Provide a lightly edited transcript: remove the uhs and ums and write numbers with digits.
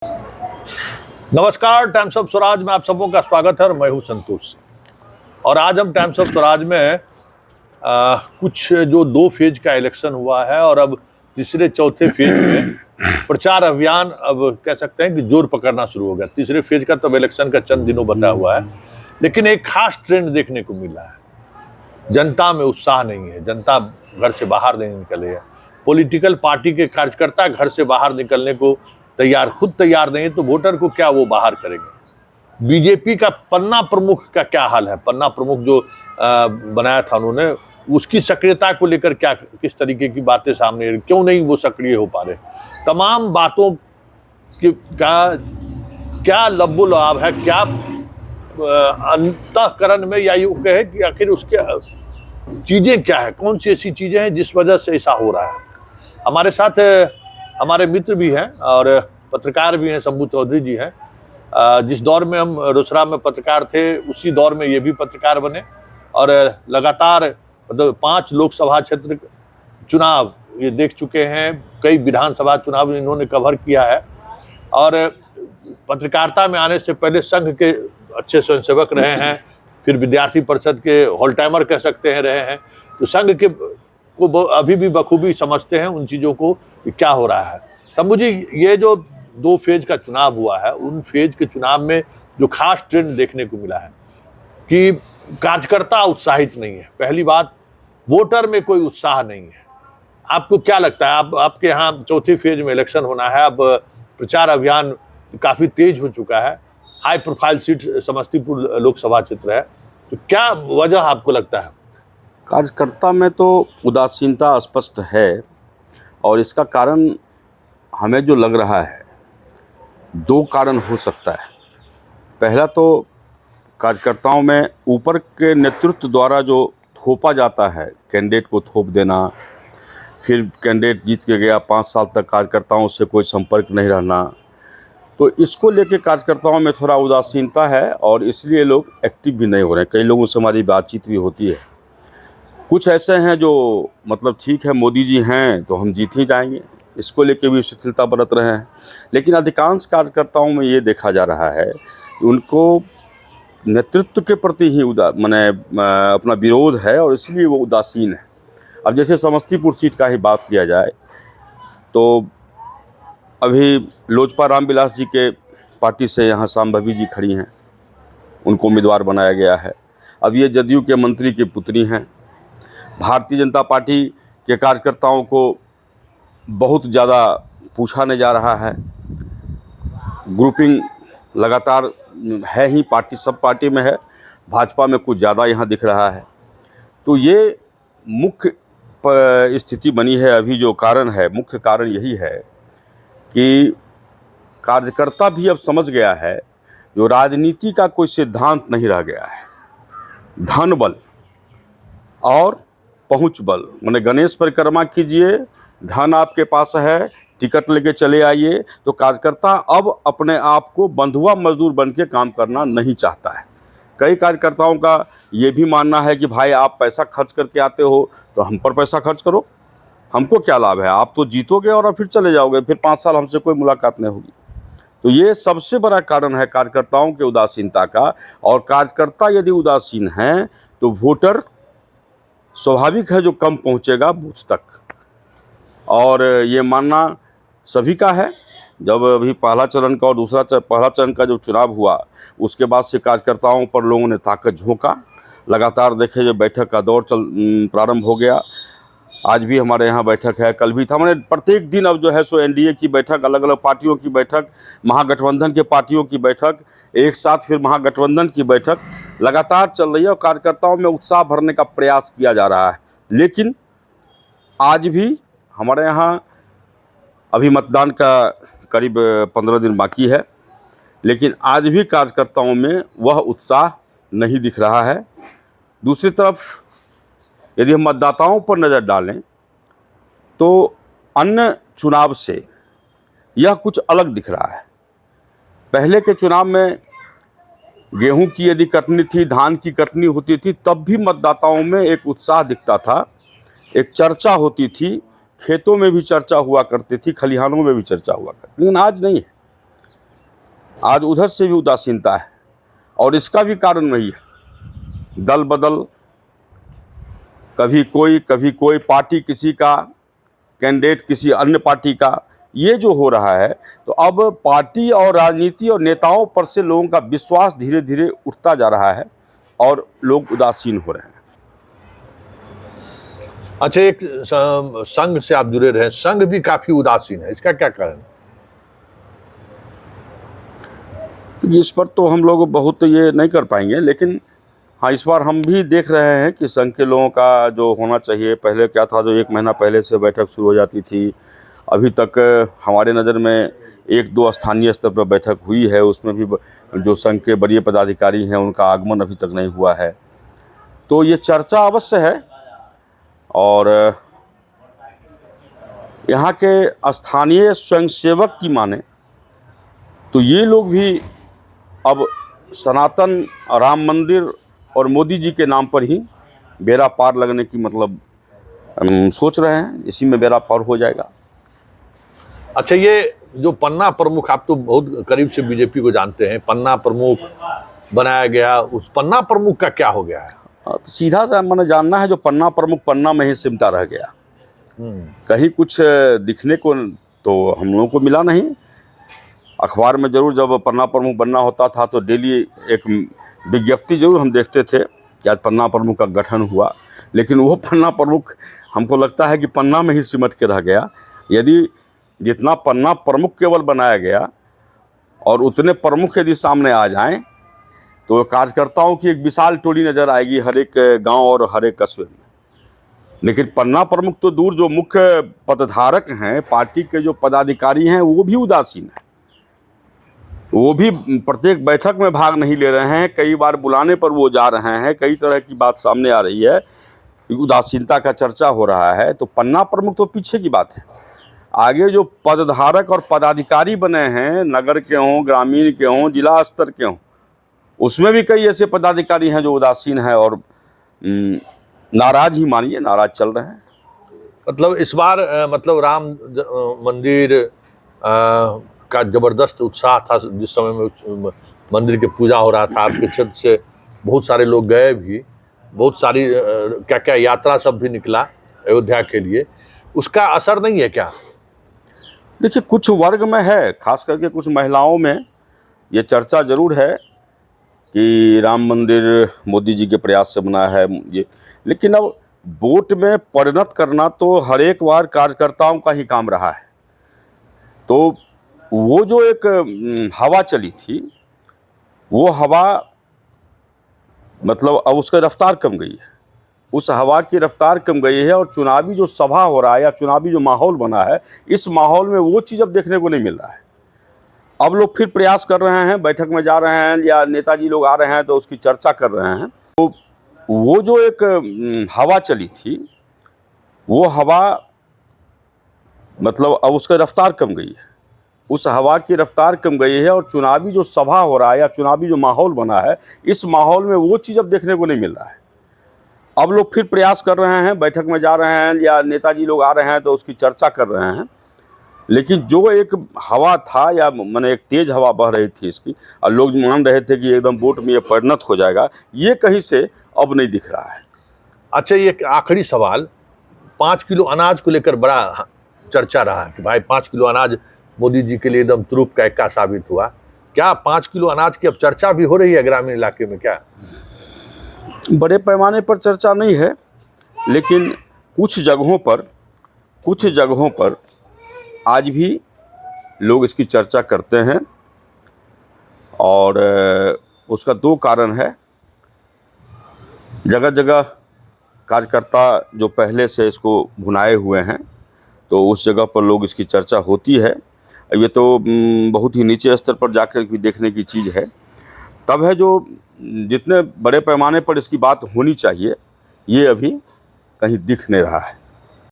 नमस्कार, times of Swaraj में आप सबों का स्वागत है और मैं हूं संतोष। और आज हम टाइम्स ऑफ स्वराज में कुछ जो 2 फेज का इलेक्शन हुआ है और अब तीसरे चौथे फेज में प्रचार अभियान अब कह सकते हैं कि जोर पकड़ना शुरू हो गया। तीसरे फेज का तब इलेक्शन का चंद दिनों बचा हुआ है, लेकिन एक खास ट्रेंड देखने को मिला है। जनता में उत्साह नहीं है, जनता घर से बाहर नहीं निकले है। पॉलिटिकल पार्टी के कार्यकर्ता घर से बाहर निकलने को खुद तैयार नहीं है, तो वोटर को क्या वो बाहर करेंगे। बीजेपी का पन्ना प्रमुख का क्या हाल है? पन्ना प्रमुख जो बनाया था उन्होंने, उसकी सक्रियता को लेकर क्या किस तरीके की बातें सामने आ रही, क्यों नहीं वो सक्रिय हो पा रहे, तमाम बातों का क्या लब्बो लाभ है, क्या अंतःकरण में, या यूं कहे कि आखिर उसके चीजें क्या है, कौन सी ऐसी चीजें हैं जिस वजह से ऐसा हो रहा है। हमारे साथ हमारे मित्र भी हैं और पत्रकार भी हैं, शंभू चौधरी जी हैं। जिस दौर में हम रोसड़ा में पत्रकार थे, उसी दौर में ये भी पत्रकार बने और लगातार मतलब 5 लोकसभा क्षेत्र चुनाव ये देख चुके हैं, कई विधानसभा चुनाव इन्होंने कवर किया है और पत्रकारिता में आने से पहले संघ के अच्छे स्वयंसेवक रहे हैं, फिर विद्यार्थी परिषद के होल टाइमर कह सकते हैं रहे हैं, तो संघ के को अभी भी बखूबी समझते हैं उन चीज़ों को कि क्या हो रहा है। शंभू जी, ये जो 2 फेज का चुनाव हुआ है, उन फेज के चुनाव में जो खास ट्रेंड देखने को मिला है कि कार्यकर्ता उत्साहित नहीं है। पहली बात, वोटर में कोई उत्साह नहीं है। आपको क्या लगता है? आपके यहाँ चौथे फेज में इलेक्शन होना है, अब प्रचार अभियान काफ़ी तेज हो चुका है, high profile seat Samastipur Lok Sabha क्षेत्र है, तो क्या वजह आपको लगता है? कार्यकर्ता में तो उदासीनता स्पष्ट है और इसका कारण हमें जो लग रहा है, 2 कारण हो सकता है। पहला तो कार्यकर्ताओं में ऊपर के नेतृत्व द्वारा जो थोपा जाता है, कैंडिडेट को थोप देना, फिर कैंडिडेट जीत के गया, 5 साल तक कार्यकर्ताओं से कोई संपर्क नहीं रहना, तो इसको लेके कार्यकर्ताओं में थोड़ा उदासीनता है और इसलिए लोग एक्टिव भी नहीं हो रहे हैं। कई लोगों से हमारी बातचीत भी होती है, कुछ ऐसे हैं जो मतलब ठीक है मोदी जी हैं तो हम जीत ही जाएंगे, इसको लेके भी शिथिलता बरत रहे हैं। लेकिन अधिकांश कार्यकर्ताओं में ये देखा जा रहा है कि उनको नेतृत्व के प्रति ही अपना विरोध है और इसलिए वो उदासीन है। अब जैसे समस्तीपुर सीट का ही बात किया जाए तो अभी लोजपा रामविलास जी के पार्टी से यहाँ शांभवी जी खड़ी हैं, उनको उम्मीदवार बनाया गया है। अब ये जदयू के मंत्री की पुत्री हैं। भारतीय जनता पार्टी के कार्यकर्ताओं को बहुत ज़्यादा पूछा नहीं जा रहा है, ग्रुपिंग लगातार है ही, पार्टी सब पार्टी में है, भाजपा में कुछ ज़्यादा यहाँ दिख रहा है। तो ये मुख्य स्थिति बनी है अभी। जो कारण है, मुख्य कारण यही है कि कार्यकर्ता भी अब समझ गया है जो राजनीति का कोई सिद्धांत नहीं रह गया है। धन बल और पहुंच बल, माने गणेश परिक्रमा कीजिए, धन आपके पास है, टिकट लेके चले आइए, तो कार्यकर्ता अब अपने आप को बंधुआ मजदूर बन के काम करना नहीं चाहता है। कई कार्यकर्ताओं का ये भी मानना है कि भाई आप पैसा खर्च करके आते हो तो हम पर पैसा खर्च करो, हमको क्या लाभ है, आप तो जीतोगे और फिर चले जाओगे, फिर 5 साल हमसे कोई मुलाकात नहीं होगी। तो ये सबसे बड़ा कारण है कार्यकर्ताओं के उदासीनता का। और कार्यकर्ता यदि उदासीन हैं तो वोटर स्वाभाविक है जो कम पहुंचेगा बूथ तक, और ये मानना सभी का है। जब अभी पहला चरण का और पहला चरण का जो चुनाव हुआ, उसके बाद से कार्यकर्ताओं पर लोगों ने ताकत झोंका। लगातार देखे जो बैठक का दौर प्रारंभ हो गया। आज भी हमारे यहाँ बैठक है, कल भी था, मैंने प्रत्येक दिन अब जो है सो एनडीए की बैठक, अलग अलग पार्टियों की बैठक, महागठबंधन के पार्टियों की बैठक, एक साथ फिर महागठबंधन की बैठक लगातार चल रही है और कार्यकर्ताओं में उत्साह भरने का प्रयास किया जा रहा है। लेकिन आज भी हमारे यहाँ अभी मतदान का करीब 15 दिन बाकी है, लेकिन आज भी कार्यकर्ताओं में वह उत्साह नहीं दिख रहा है। दूसरी तरफ यदि हम मतदाताओं पर नज़र डालें तो अन्य चुनाव से यह कुछ अलग दिख रहा है। पहले के चुनाव में गेहूं की यदि कटनी थी, धान की कटनी होती थी, तब भी मतदाताओं में एक उत्साह दिखता था, एक चर्चा होती थी, खेतों में भी चर्चा हुआ करती थी, खलिहानों में भी चर्चा हुआ करती थी। लेकिन आज नहीं है। आज उधर से भी उदासीनता है, और इसका भी कारण वही है, दल बदल, कभी कोई पार्टी किसी का, कैंडिडेट किसी अन्य पार्टी का, ये जो हो रहा है। तो अब पार्टी और राजनीति और नेताओं पर से लोगों का विश्वास धीरे धीरे उठता जा रहा है और लोग उदासीन हो रहे हैं। अच्छा, एक संघ से आप जुड़े रहे, संघ भी काफी उदासीन है, इसका क्या कारण है? इस पर तो हम लोग बहुत ये नहीं कर पाएंगे, लेकिन हाँ, इस बार हम भी देख रहे हैं कि संघ के लोगों का जो होना चाहिए, पहले क्या था, जो 1 महीना पहले से बैठक शुरू हो जाती थी, अभी तक हमारे नज़र में 1-2 स्थानीय स्तर पर बैठक हुई है, उसमें भी जो संघ के वरीय पदाधिकारी हैं उनका आगमन अभी तक नहीं हुआ है। तो ये चर्चा अवश्य है, और यहाँ के स्थानीय स्वयंसेवक की माने तो ये लोग भी अब सनातन राम मंदिर और मोदी जी के नाम पर ही बेड़ा पार लगने की मतलब सोच रहे हैं, इसी में बेड़ा पार हो जाएगा। अच्छा, ये जो पन्ना प्रमुख, आप तो बहुत करीब से बीजेपी को जानते हैं, पन्ना प्रमुख बनाया गया, उस पन्ना प्रमुख का क्या हो गया है? तो सीधा सा मैंने जानना है, जो पन्ना प्रमुख पन्ना में ही सिमटा रह गया, कहीं कुछ दिखने को तो हम लोगों को मिला नहीं। अखबार में जरूर जब पन्ना प्रमुख बनना होता था तो डेली एक विज्ञप्ति जरूर हम देखते थे कि आज पन्ना प्रमुख का गठन हुआ, लेकिन वो पन्ना प्रमुख हमको लगता है कि पन्ना में ही सिमट के रह गया। यदि जितना पन्ना प्रमुख केवल बनाया गया और उतने प्रमुख यदि सामने आ जाएं तो कार्यकर्ताओं की एक विशाल टोली नज़र आएगी हर एक गांव और हर एक कस्बे में। लेकिन पन्ना प्रमुख तो दूर, जो मुख्य पदधारक हैं, पार्टी के जो पदाधिकारी हैं, वो भी उदासीन हैं। वो भी प्रत्येक बैठक में भाग नहीं ले रहे हैं, कई बार बुलाने पर वो जा रहे हैं, कई तरह की बात सामने आ रही है, उदासीनता का चर्चा हो रहा है। तो पन्ना प्रमुख तो पीछे की बात है, आगे जो पदधारक और पदाधिकारी बने हैं, नगर के हों, ग्रामीण के हों, जिला स्तर के हों, उसमें भी कई ऐसे पदाधिकारी हैं जो उदासीन हैं और नाराज ही मानिए, नाराज चल रहे हैं। मतलब इस बार मतलब राम मंदिर का जबरदस्त उत्साह था, जिस समय में मंदिर के पूजा हो रहा था, आपके क्षेत्र से बहुत सारे लोग गए भी, बहुत सारी क्या क्या यात्रा सब भी निकला अयोध्या के लिए, उसका असर नहीं है क्या? देखिए, कुछ वर्ग में है, खास करके कुछ महिलाओं में ये चर्चा जरूर है कि राम मंदिर मोदी जी के प्रयास से बना है ये, लेकिन अब वोट में परिणत करना तो हर एक बार कार्यकर्ताओं का ही काम रहा है। तो वो जो एक हवा चली थी, वो हवा मतलब अब उसका रफ्तार कम गई है, उस हवा की रफ्तार कम गई है, और चुनावी जो सभा हो रहा है या चुनावी जो माहौल बना है, इस माहौल में वो चीज़ अब देखने को नहीं मिल रहा है। अब लोग फिर प्रयास कर रहे हैं, बैठक में जा रहे हैं या नेताजी लोग आ रहे हैं तो उसकी चर्चा कर रहे हैं। तो वो जो एक हवा चली थी, वो हवा मतलब अब उसका रफ्तार कम गई है, उस हवा की रफ्तार कम गई है, और चुनावी जो सभा हो रहा है या चुनावी जो माहौल बना है, इस माहौल में वो चीज़ अब देखने को नहीं मिल रहा है। अब लोग फिर प्रयास कर रहे हैं, बैठक में जा रहे हैं या नेताजी लोग आ रहे हैं तो उसकी चर्चा कर रहे हैं, लेकिन जो एक हवा था या मैंने एक तेज़ हवा बह रही थी इसकी, और लोग मान रहे थे कि एकदम वोट में ये परिणत हो जाएगा, ये कहीं से अब नहीं दिख रहा है। अच्छा, ये आखिरी सवाल, 5 किलो अनाज को लेकर बड़ा चर्चा रहा कि भाई 5 किलो अनाज मोदी जी के लिए एकदम तुरुप का इक्का साबित हुआ। क्या 5 किलो अनाज की अब चर्चा भी हो रही है ग्रामीण इलाके में? क्या बड़े पैमाने पर चर्चा नहीं है, लेकिन कुछ जगहों पर आज भी लोग इसकी चर्चा करते हैं, और उसका 2 कारण है। जगह जगह कार्यकर्ता जो पहले से इसको भुनाए हुए हैं, तो उस जगह पर लोग इसकी चर्चा होती है। ये तो बहुत ही नीचे स्तर पर जाकर भी देखने की चीज़ है। तब है जो जितने बड़े पैमाने पर इसकी बात होनी चाहिए, ये अभी कहीं दिख नहीं रहा है।